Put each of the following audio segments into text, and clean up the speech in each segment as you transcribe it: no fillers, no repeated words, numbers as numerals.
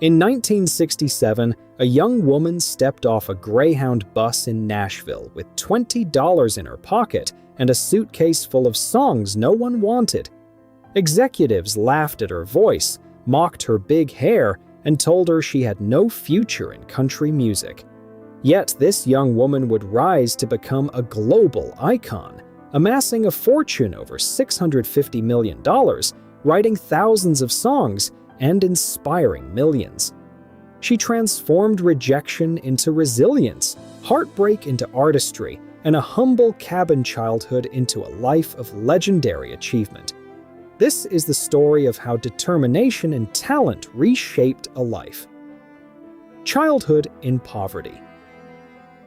In 1967, a young woman stepped off a Greyhound bus in Nashville with $20 in her pocket and a suitcase full of songs no one wanted. Executives laughed at her voice, mocked her big hair, and told her she had no future in country music. Yet this young woman would rise to become a global icon, amassing a fortune over $650 million, writing thousands of songs, and inspiring millions. She transformed rejection into resilience, heartbreak into artistry, and a humble cabin childhood into a life of legendary achievement. This is the story of how determination and talent reshaped a life. Childhood in poverty.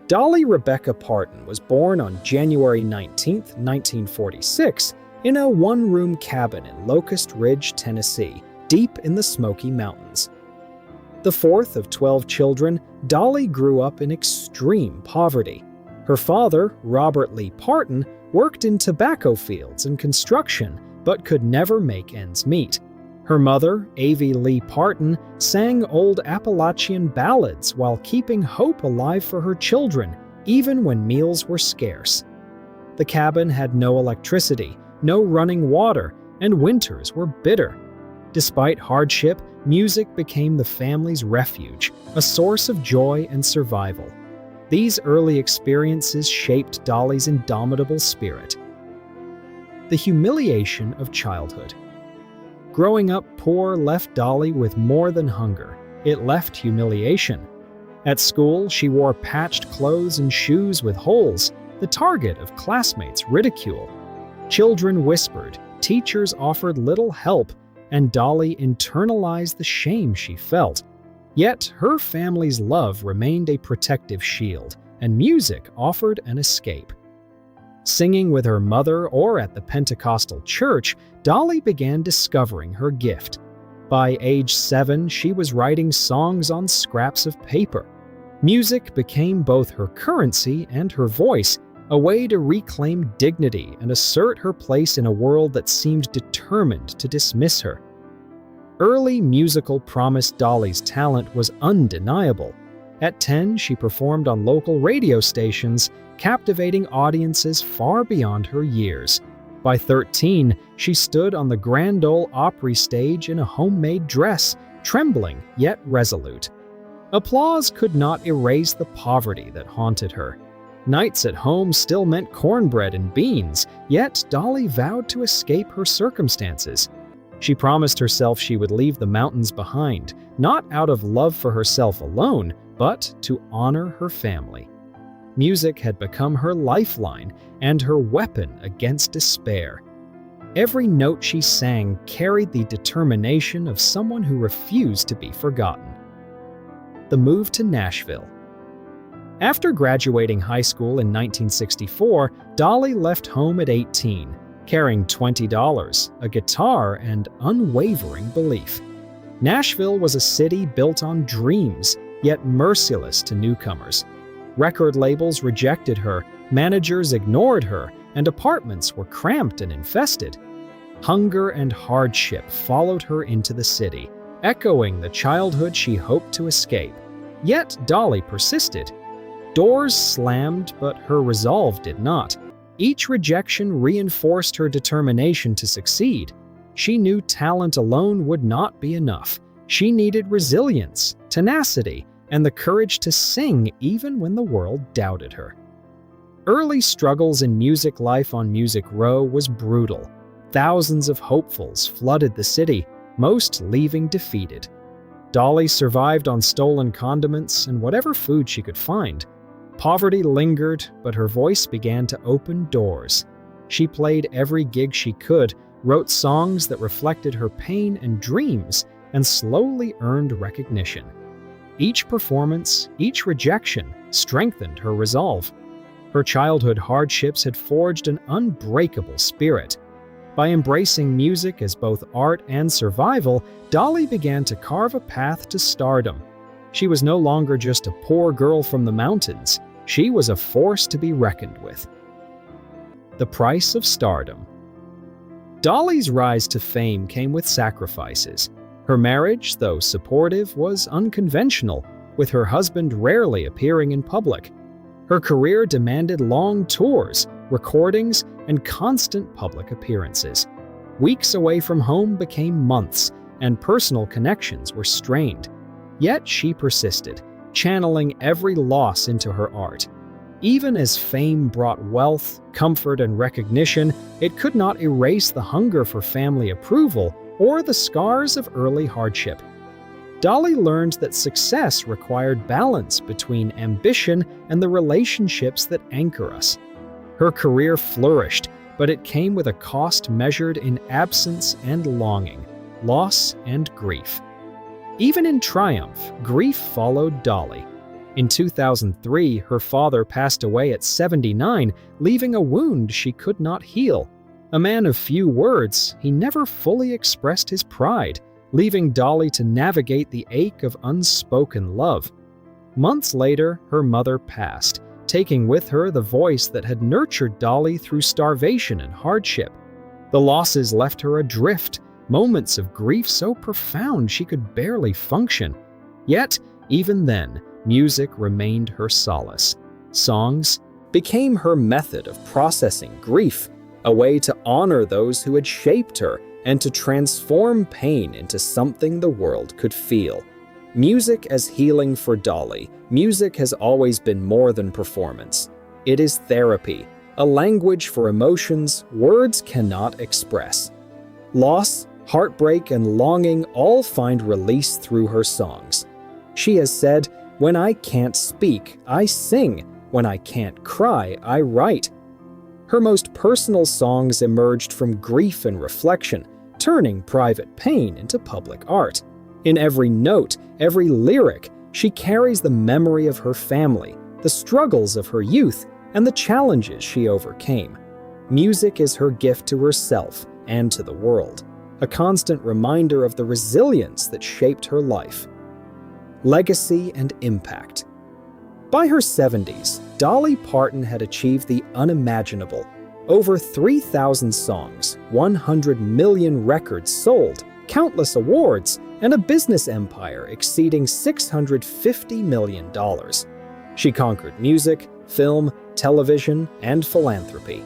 Dolly Rebecca Parton was born on January 19, 1946, in a one-room cabin in Locust Ridge, Tennessee, deep in the Smoky Mountains. The fourth of 12 children, Dolly grew up in extreme poverty. Her father, Robert Lee Parton, worked in tobacco fields and construction, but could never make ends meet. Her mother, Avie Lee Parton, sang old Appalachian ballads while keeping hope alive for her children, even when meals were scarce. The cabin had no electricity, no running water, and winters were bitter. Despite hardship, music became the family's refuge, a source of joy and survival. These early experiences shaped Dolly's indomitable spirit. The humiliation of childhood. Growing up poor left Dolly with more than hunger. It left humiliation. At school, she wore patched clothes and shoes with holes, the target of classmates' ridicule. Children whispered, teachers offered little help, and Dolly internalized the shame she felt. Yet her family's love remained a protective shield, and music offered an escape. Singing with her mother or at the Pentecostal church, Dolly began discovering her gift. By age 7, she was writing songs on scraps of paper. Music became both her currency and her voice, a way to reclaim dignity and assert her place in a world that seemed determined to dismiss her. Early musical promise Dolly's talent was undeniable. At 10, she performed on local radio stations, captivating audiences far beyond her years. By 13, she stood on the Grand Ole Opry stage in a homemade dress, trembling yet resolute. Applause could not erase the poverty that haunted her. Nights at home still meant cornbread and beans, yet Dolly vowed to escape her circumstances. She promised herself she would leave the mountains behind, not out of love for herself alone, but to honor her family. Music had become her lifeline and her weapon against despair. Every note she sang carried the determination of someone who refused to be forgotten. The move to Nashville. After graduating high school in 1964, Dolly left home at 18, carrying $20, a guitar, and unwavering belief. Nashville was a city built on dreams, yet merciless to newcomers. Record labels rejected her, managers ignored her, and apartments were cramped and infested. Hunger and hardship followed her into the city, echoing the childhood she hoped to escape. Yet Dolly persisted. Doors slammed, but her resolve did not. Each rejection reinforced her determination to succeed. She knew talent alone would not be enough. She needed resilience, tenacity, and the courage to sing even when the world doubted her. Early struggles in music life on Music Row was brutal. Thousands of hopefuls flooded the city, most leaving defeated. Dolly survived on stolen condiments and whatever food she could find. Poverty lingered, but her voice began to open doors. She played every gig she could, wrote songs that reflected her pain and dreams, and slowly earned recognition. Each performance, each rejection, strengthened her resolve. Her childhood hardships had forged an unbreakable spirit. By embracing music as both art and survival, Dolly began to carve a path to stardom. She was no longer just a poor girl from the mountains. She was a force to be reckoned with. The price of stardom. Dolly's rise to fame came with sacrifices. Her marriage, though supportive, was unconventional, with her husband rarely appearing in public. Her career demanded long tours, recordings, and constant public appearances. Weeks away from home became months, and personal connections were strained. Yet she persisted, channeling every loss into her art. Even as fame brought wealth, comfort, and recognition, it could not erase the hunger for family approval or the scars of early hardship. Dolly learned that success required balance between ambition and the relationships that anchor us. Her career flourished, but it came with a cost measured in absence and longing, loss and grief. Even in triumph, grief followed Dolly. In 2003, her father passed away at 79, leaving a wound she could not heal. A man of few words, he never fully expressed his pride, leaving Dolly to navigate the ache of unspoken love. Months later, her mother passed, taking with her the voice that had nurtured Dolly through starvation and hardship. The losses left her adrift, moments of grief so profound she could barely function. Yet, even then, music remained her solace. Songs became her method of processing grief, a way to honor those who had shaped her and to transform pain into something the world could feel. Music as healing for Dolly, music has always been more than performance. It is therapy, a language for emotions words cannot express. Loss, heartbreak, and longing all find release through her songs. She has said, "When I can't speak, I sing. When I can't cry, I write." Her most personal songs emerged from grief and reflection, turning private pain into public art. In every note, every lyric, she carries the memory of her family, the struggles of her youth, and the challenges she overcame. Music is her gift to herself and to the world, a constant reminder of the resilience that shaped her life. Legacy and impact. By her 70s, Dolly Parton had achieved the unimaginable. Over 3,000 songs, 100 million records sold, countless awards, and a business empire exceeding $650 million. She conquered music, film, television, and philanthropy.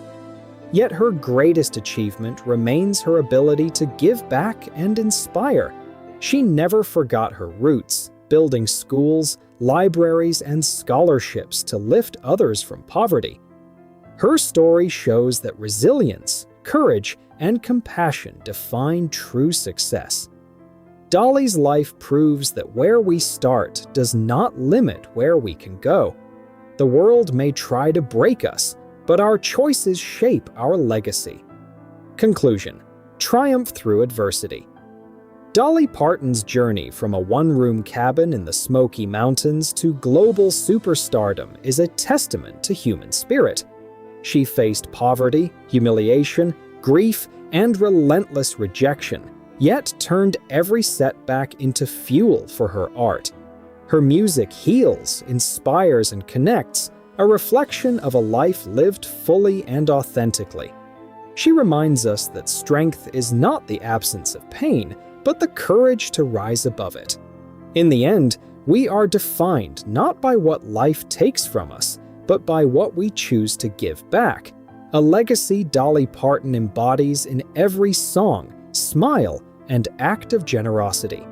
Yet her greatest achievement remains her ability to give back and inspire. She never forgot her roots, building schools, libraries, and scholarships to lift others from poverty. Her story shows that resilience, courage, and compassion define true success. Dolly's life proves that where we start does not limit where we can go. The world may try to break us, but our choices shape our legacy. Conclusion: triumph through adversity. Dolly Parton's journey from a one-room cabin in the Smoky Mountains to global superstardom is a testament to human spirit. She faced poverty, humiliation, grief, and relentless rejection, yet turned every setback into fuel for her art. Her music heals, inspires, and connects, a reflection of a life lived fully and authentically. She reminds us that strength is not the absence of pain, but the courage to rise above it. In the end, we are defined not by what life takes from us, but by what we choose to give back, a legacy Dolly Parton embodies in every song, smile, and act of generosity.